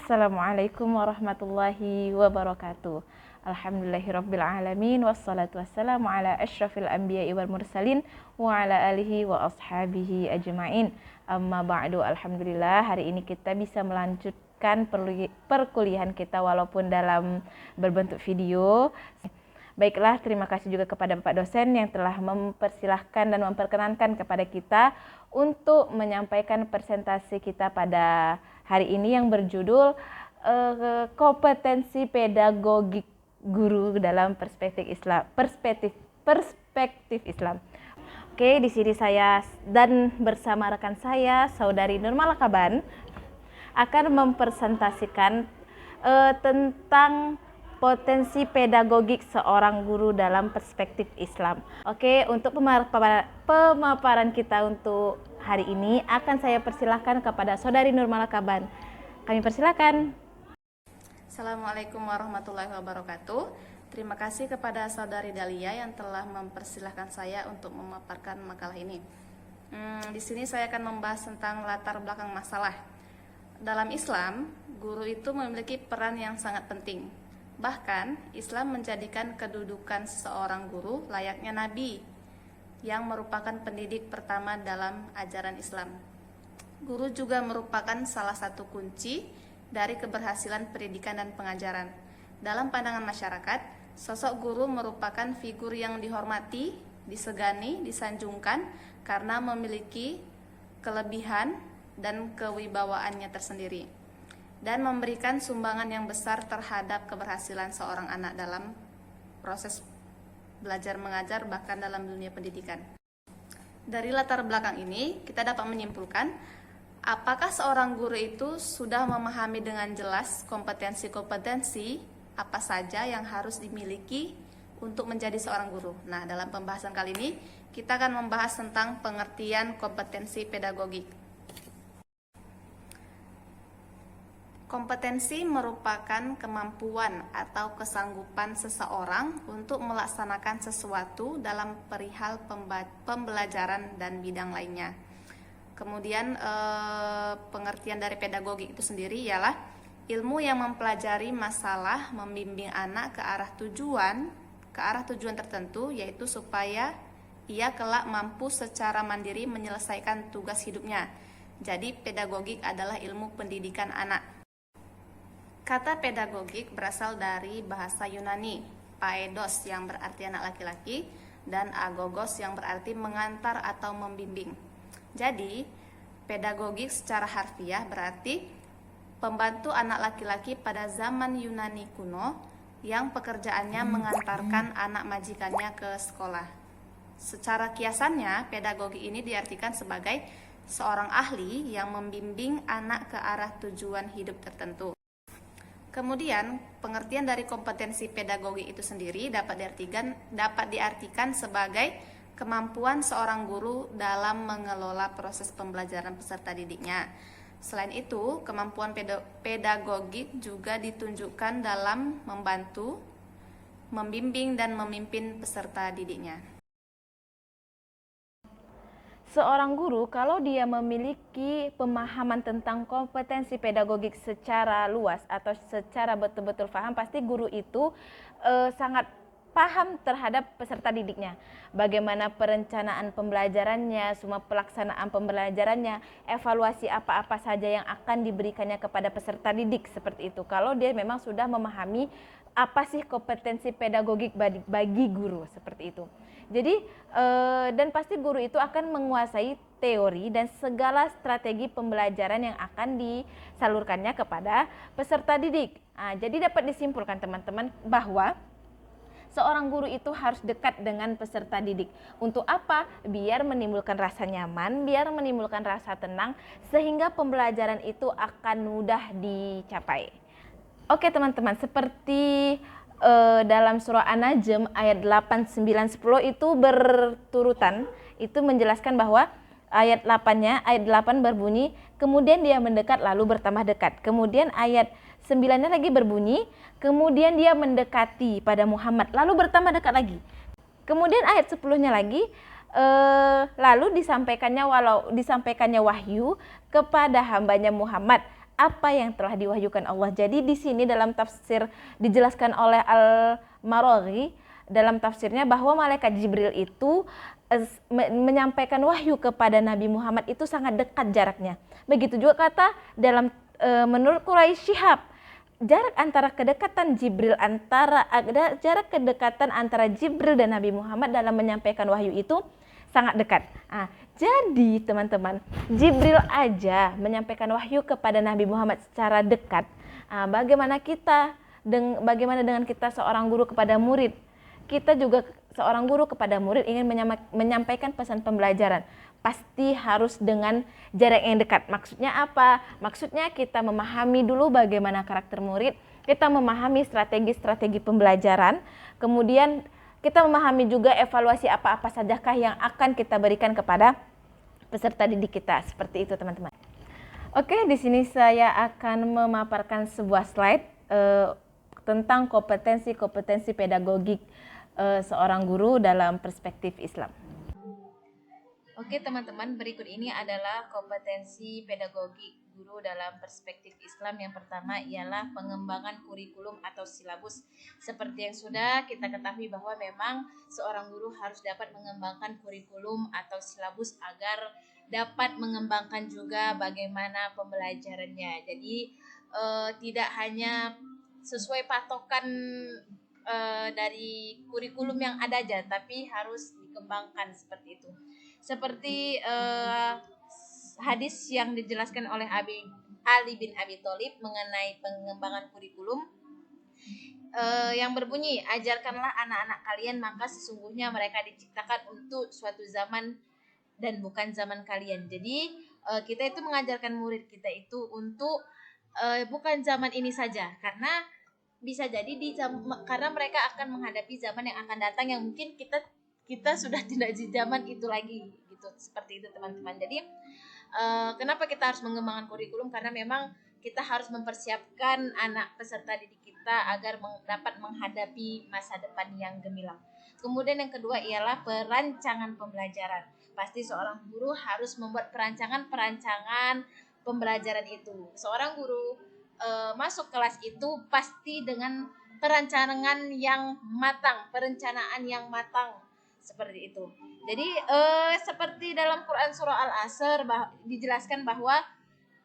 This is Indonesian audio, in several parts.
Assalamualaikum warahmatullahi wabarakatuh. Alhamdulillahirrabbilalamin. Wassalatu wassalamu ala asyrafil anbiya'i wal mursalin wa ala alihi wa ashabihi ajma'in. Amma ba'du. Alhamdulillah, hari ini kita bisa melanjutkan perkuliahan kita walaupun dalam berbentuk video. Baiklah, terima kasih juga kepada Bapak dosen yang telah mempersilahkan dan memperkenankan kepada kita untuk menyampaikan presentasi kita pada hari ini yang berjudul kompetensi pedagogik guru dalam perspektif Islam. Oke, di sini saya dan bersama rekan saya, Saudari Nurmal Kaban, akan mempresentasikan tentang potensi pedagogik seorang guru dalam perspektif Islam. Oke, untuk pemaparan kita untuk hari ini akan saya persilahkan kepada Saudari Nurmal Kaban. Kami persilakan. Assalamualaikum warahmatullahi wabarakatuh. Terima kasih kepada Saudari Dalia yang telah mempersilahkan saya untuk memaparkan makalah ini. Di sini saya akan membahas tentang latar belakang masalah. Dalam Islam, guru itu memiliki peran yang sangat penting. Bahkan, Islam menjadikan kedudukan seseorang guru layaknya nabi yang merupakan pendidik pertama dalam ajaran Islam. Guru juga merupakan salah satu kunci dari keberhasilan pendidikan dan pengajaran. Dalam pandangan masyarakat, sosok guru merupakan figur yang dihormati, disegani, disanjungkan karena memiliki kelebihan dan kewibawaannya tersendiri, dan memberikan sumbangan yang besar terhadap keberhasilan seorang anak dalam proses belajar mengajar, bahkan dalam dunia pendidikan. Dari latar belakang ini, kita dapat menyimpulkan apakah seorang guru itu sudah memahami dengan jelas kompetensi-kompetensi apa saja yang harus dimiliki untuk menjadi seorang guru. Nah, dalam pembahasan kali ini, kita akan membahas tentang pengertian kompetensi pedagogik. Kompetensi merupakan kemampuan atau kesanggupan seseorang untuk melaksanakan sesuatu dalam perihal pembelajaran dan bidang lainnya. Kemudian pengertian dari pedagogik itu sendiri ialah ilmu yang mempelajari masalah, membimbing anak ke arah tujuan tertentu, yaitu supaya ia kelak mampu secara mandiri menyelesaikan tugas hidupnya. Jadi pedagogik adalah ilmu pendidikan anak. Kata pedagogik berasal dari bahasa Yunani, paedos yang berarti anak laki-laki dan agogos yang berarti mengantar atau membimbing. Jadi, pedagogik secara harfiah berarti pembantu anak laki-laki pada zaman Yunani kuno yang pekerjaannya mengantarkan anak majikannya ke sekolah. Secara kiasannya, pedagogik ini diartikan sebagai seorang ahli yang membimbing anak ke arah tujuan hidup tertentu. Kemudian, pengertian dari kompetensi pedagogi itu sendiri dapat diartikan sebagai kemampuan seorang guru dalam mengelola proses pembelajaran peserta didiknya. Selain itu, kemampuan pedagogik juga ditunjukkan dalam membantu, membimbing, dan memimpin peserta didiknya. Seorang guru kalau dia memiliki pemahaman tentang kompetensi pedagogik secara luas atau secara betul-betul paham, pasti guru itu sangat paham terhadap peserta didiknya. Bagaimana perencanaan pembelajarannya, semua pelaksanaan pembelajarannya, evaluasi apa-apa saja yang akan diberikannya kepada peserta didik, seperti itu. Kalau dia memang sudah memahami apa sih kompetensi pedagogik bagi guru, seperti itu. Jadi dan pasti guru itu akan menguasai teori dan segala strategi pembelajaran yang akan disalurkannya kepada peserta didik. Jadi dapat disimpulkan teman-teman bahwa seorang guru itu harus dekat dengan peserta didik. Untuk apa? Biar menimbulkan rasa nyaman, biar menimbulkan rasa tenang, sehingga pembelajaran itu akan mudah dicapai. Oke teman-teman, seperti dalam surah An-Najm ayat 8, 9, 10 itu berturutan, itu menjelaskan bahwa ayat 8 berbunyi, kemudian dia mendekat lalu bertambah dekat. Kemudian ayat 9-nya lagi berbunyi, kemudian dia mendekati pada Muhammad lalu bertambah dekat lagi. Kemudian ayat 10-nya lagi, lalu disampaikannya wahyu kepada hambanya Muhammad apa yang telah diwahyukan Allah. Jadi di sini dalam tafsir dijelaskan oleh Al-Maraghi dalam tafsirnya bahwa malaikat Jibril itu menyampaikan wahyu kepada Nabi Muhammad itu sangat dekat jaraknya. Begitu juga kata dalam menurut Quraisy Shihab, jarak kedekatan antara Jibril dan Nabi Muhammad dalam menyampaikan wahyu itu sangat dekat. Nah, jadi teman-teman, Jibril aja menyampaikan wahyu kepada Nabi Muhammad secara dekat. Nah, bagaimana dengan kita seorang guru kepada murid? Kita juga seorang guru kepada murid ingin menyampaikan pesan pembelajaran. Pasti harus dengan jarak yang dekat. Maksudnya apa? Maksudnya kita memahami dulu bagaimana karakter murid, kita memahami strategi-strategi pembelajaran, kemudian kita memahami juga evaluasi apa-apa sajakah yang akan kita berikan kepada peserta didik kita. Seperti itu teman-teman. Oke, di sini saya akan memaparkan sebuah slide tentang kompetensi pedagogik seorang guru dalam perspektif Islam. Oke teman-teman, berikut ini adalah kompetensi pedagogik guru dalam perspektif Islam. Yang pertama ialah pengembangan kurikulum atau silabus. Seperti yang sudah kita ketahui bahwa memang seorang guru harus dapat mengembangkan kurikulum atau silabus agar dapat mengembangkan juga bagaimana pembelajarannya. Jadi tidak hanya sesuai patokan dari kurikulum yang ada aja, tapi harus dikembangkan seperti itu. Seperti hadis yang dijelaskan oleh Ali bin Abi Thalib mengenai pengembangan kurikulum yang berbunyi, ajarkanlah anak-anak kalian maka sesungguhnya mereka diciptakan untuk suatu zaman dan bukan zaman kalian. Jadi kita itu mengajarkan murid kita itu untuk bukan zaman ini saja, karena bisa jadi karena mereka akan menghadapi zaman yang akan datang yang mungkin kita sudah tidak di zaman itu lagi gitu. Seperti itu teman-teman. Jadi kenapa kita harus mengembangkan kurikulum? Karena memang kita harus mempersiapkan anak peserta didik kita agar dapat menghadapi masa depan yang gemilang. Kemudian yang kedua ialah perancangan pembelajaran. Pasti seorang guru harus membuat perancangan pembelajaran itu. Seorang guru masuk kelas itu pasti dengan perencanaan yang matang seperti itu. Jadi seperti dalam Quran surah Al-Asr dijelaskan bahwa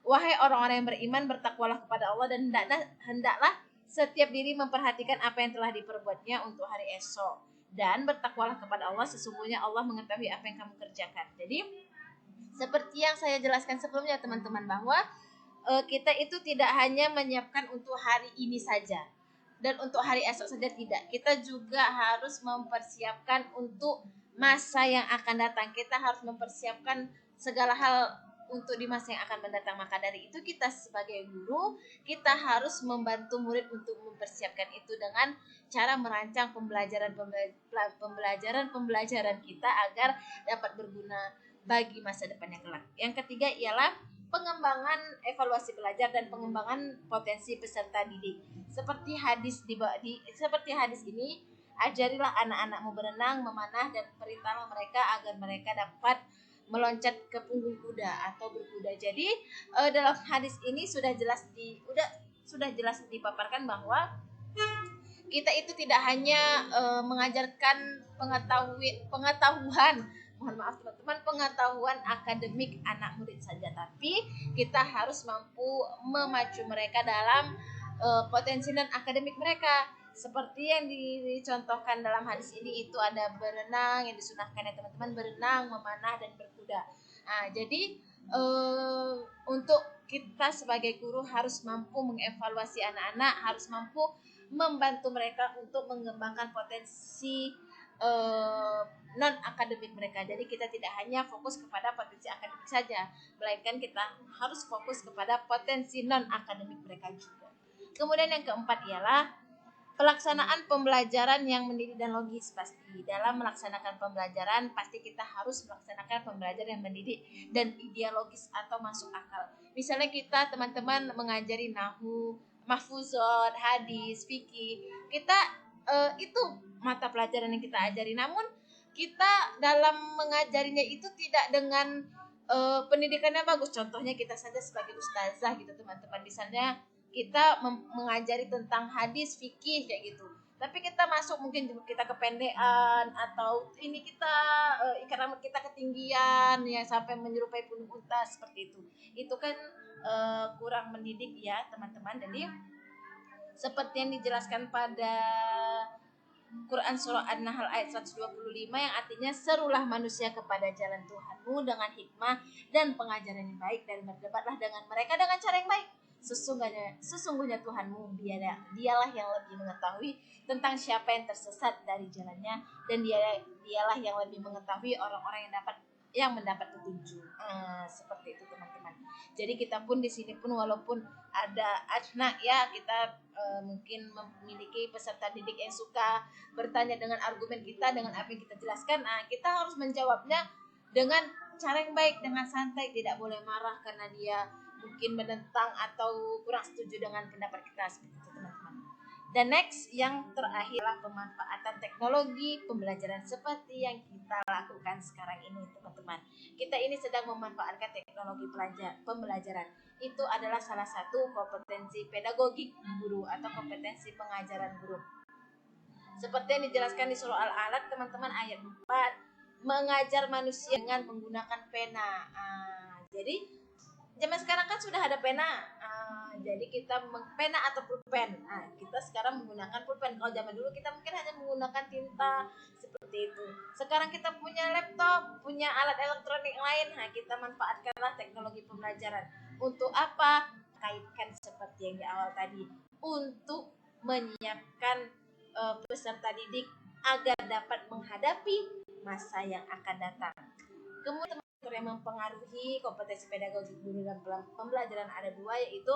wahai orang-orang yang beriman, bertakwalah kepada Allah dan hendaklah setiap diri memperhatikan apa yang telah diperbuatnya untuk hari esok, dan bertakwalah kepada Allah, sesungguhnya Allah mengetahui apa yang kamu kerjakan. Jadi seperti yang saya jelaskan sebelumnya teman-teman, bahwa kita itu tidak hanya menyiapkan untuk hari ini saja dan untuk hari esok saja, tidak. Kita juga harus mempersiapkan untuk masa yang akan datang. Kita harus mempersiapkan segala hal untuk di masa yang akan mendatang. Maka dari itu kita sebagai guru, kita harus membantu murid untuk mempersiapkan itu dengan cara merancang pembelajaran kita agar dapat berguna bagi masa depannya kelak. Yang ketiga ialah pengembangan evaluasi belajar dan pengembangan potensi peserta didik. Seperti hadis ini, ajarilah anak-anakmu berenang, memanah, dan perintahlah mereka agar mereka dapat meloncat ke punggung kuda atau berkuda. Jadi dalam hadis ini sudah jelas dipaparkan bahwa kita itu tidak hanya mengajarkan pengetahuan akademik anak murid saja, tapi kita harus mampu memacu mereka dalam potensi dan akademik mereka. Seperti yang dicontohkan dalam hadis ini, itu ada berenang yang disunahkan ya teman-teman, berenang, memanah, dan berkuda. Nah, jadi untuk kita sebagai guru harus mampu mengevaluasi anak-anak, harus mampu membantu mereka untuk mengembangkan potensi non akademik mereka. Jadi kita tidak hanya fokus kepada potensi akademik saja, melainkan kita harus fokus kepada potensi non akademik mereka juga. Kemudian yang keempat ialah pelaksanaan pembelajaran yang mendidik dan logis. Pasti dalam melaksanakan pembelajaran pasti kita harus melaksanakan pembelajaran yang mendidik dan ideologis atau masuk akal. Misalnya kita teman-teman mengajari nahwu, mahfuzat, hadis, fikih, kita itu mata pelajaran yang kita ajari, namun kita dalam mengajarinya itu tidak dengan pendidikannya bagus. Contohnya kita saja sebagai ustazah gitu teman-teman, misalnya kita mengajari tentang hadis, fikih kayak gitu. Tapi kita masuk mungkin kita kependean atau ini kita karena kita ketinggian ya sampai menyerupai burung unta seperti itu. Itu kan kurang mendidik ya teman-teman. Jadi seperti yang dijelaskan pada Quran surah An-Nahl ayat 125 yang artinya serulah manusia kepada jalan Tuhanmu dengan hikmah dan pengajaran yang baik dan berdebatlah dengan mereka dengan cara yang baik. Sesungguhnya Tuhanmu dialah yang lebih mengetahui tentang siapa yang tersesat dari jalannya dan dialah yang lebih mengetahui orang-orang yang mendapat petunjuk. Seperti itu teman-teman. Jadi kita pun di sini pun walaupun ada anak ya kita mungkin memiliki peserta didik yang suka bertanya dengan argumen kita, dengan apa yang kita jelaskan, kita harus menjawabnya dengan cara yang baik, dengan santai, tidak boleh marah karena dia mungkin menentang atau kurang setuju dengan pendapat kita seperti itu teman-teman. Dan next yang terakhir adalah pemanfaatan teknologi pembelajaran seperti yang kita lakukan sekarang ini teman-teman. Kita ini sedang memanfaatkan teknologi pembelajaran. Itu adalah salah satu kompetensi pedagogik guru atau kompetensi pengajaran guru. Seperti yang dijelaskan di surah Al-Alaq teman-teman ayat 4, mengajar manusia dengan menggunakan pena. Jadi zaman sekarang kan sudah ada pena. Jadi kita pena atau pulpen. Kita sekarang menggunakan pulpen. Kalau zaman dulu kita mungkin hanya menggunakan tinta seperti itu. Sekarang kita punya laptop, punya alat elektronik lain. Kita manfaatkanlah teknologi pembelajaran. Untuk apa? Kaitkan seperti yang di awal tadi. Untuk menyiapkan peserta didik agar dapat menghadapi masa yang akan datang. Kemudian faktor yang mempengaruhi kompetensi pedagogi guru dalam pembelajaran ada dua, yaitu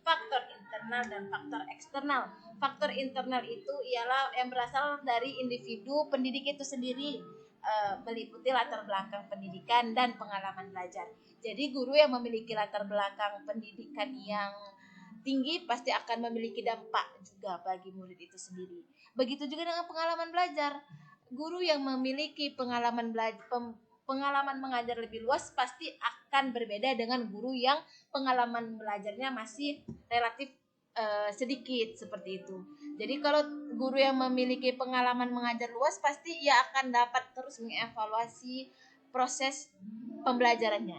faktor internal dan faktor eksternal. Faktor internal itu ialah yang berasal dari individu pendidik itu sendiri, meliputi latar belakang pendidikan dan pengalaman belajar. Jadi guru yang memiliki latar belakang pendidikan yang tinggi pasti akan memiliki dampak juga bagi murid itu sendiri. Begitu juga dengan pengalaman belajar. Guru yang memiliki pengalaman mengajar lebih luas pasti akan berbeda dengan guru yang pengalaman belajarnya masih relatif sedikit seperti itu. Jadi kalau guru yang memiliki pengalaman mengajar luas pasti ia akan dapat terus mengevaluasi proses pembelajarannya.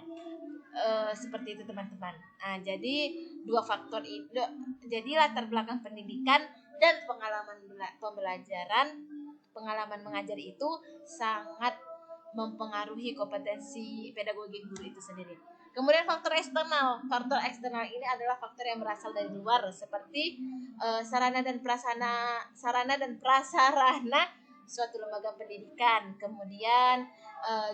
Seperti itu teman-teman. Jadi dua faktor itu, jadi latar belakang pendidikan dan pengalaman pengalaman mengajar itu sangat mempengaruhi kompetensi pedagogi guru itu sendiri. Kemudian faktor eksternal. Faktor eksternal ini adalah faktor yang berasal dari luar seperti sarana dan prasarana suatu lembaga pendidikan. Kemudian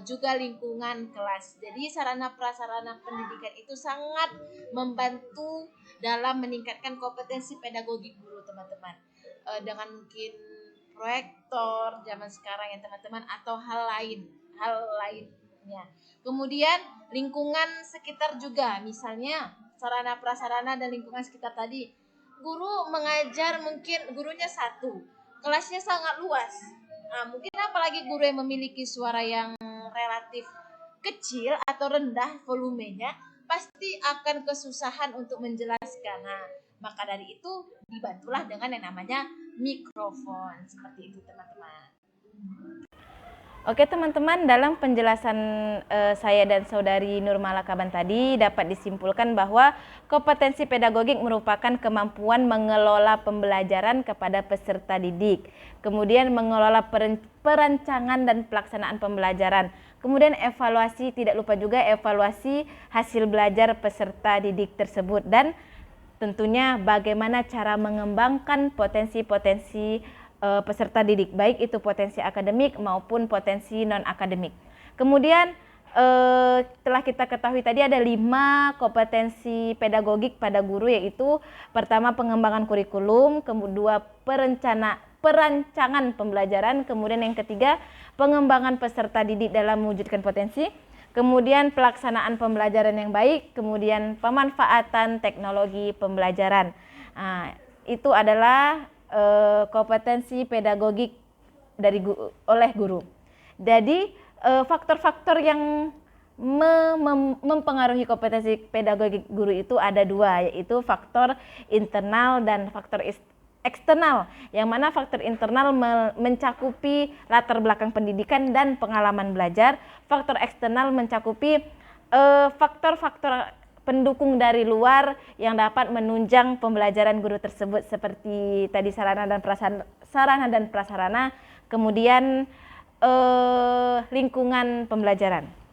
juga lingkungan kelas. Jadi sarana prasarana pendidikan itu sangat membantu dalam meningkatkan kompetensi pedagogi guru teman-teman. Dengan mungkin proyektor zaman sekarang ya teman-teman atau hal lainnya. Kemudian lingkungan sekitar juga, misalnya sarana prasarana dan lingkungan sekitar tadi. Guru mengajar mungkin gurunya satu, kelasnya sangat luas. Mungkin apalagi guru yang memiliki suara yang relatif kecil atau rendah volumenya pasti akan kesusahan untuk menjelaskan. Maka dari itu dibantulah dengan yang namanya mikrofon. Seperti itu teman-teman. Oke teman-teman, dalam penjelasan saya dan saudari Nurmala Kaban tadi dapat disimpulkan bahwa kompetensi pedagogik merupakan kemampuan mengelola pembelajaran kepada peserta didik, kemudian mengelola perancangan dan pelaksanaan pembelajaran, kemudian evaluasi, tidak lupa juga evaluasi hasil belajar peserta didik tersebut, dan tentunya bagaimana cara mengembangkan potensi-potensi peserta didik, baik itu potensi akademik maupun potensi non-akademik. Kemudian telah kita ketahui tadi ada 5 kompetensi pedagogik pada guru, yaitu pertama pengembangan kurikulum, kedua perancangan pembelajaran, kemudian yang ketiga pengembangan peserta didik dalam mewujudkan potensi, kemudian pelaksanaan pembelajaran yang baik, kemudian pemanfaatan teknologi pembelajaran. Itu adalah kompetensi pedagogik oleh guru. Jadi faktor-faktor yang mempengaruhi kompetensi pedagogik guru itu ada dua, yaitu faktor internal dan faktor eksternal, yang mana faktor internal mencakupi latar belakang pendidikan dan pengalaman belajar. Faktor eksternal mencakupi faktor-faktor pendukung dari luar yang dapat menunjang pembelajaran guru tersebut, seperti tadi sarana dan prasarana, kemudian lingkungan pembelajaran.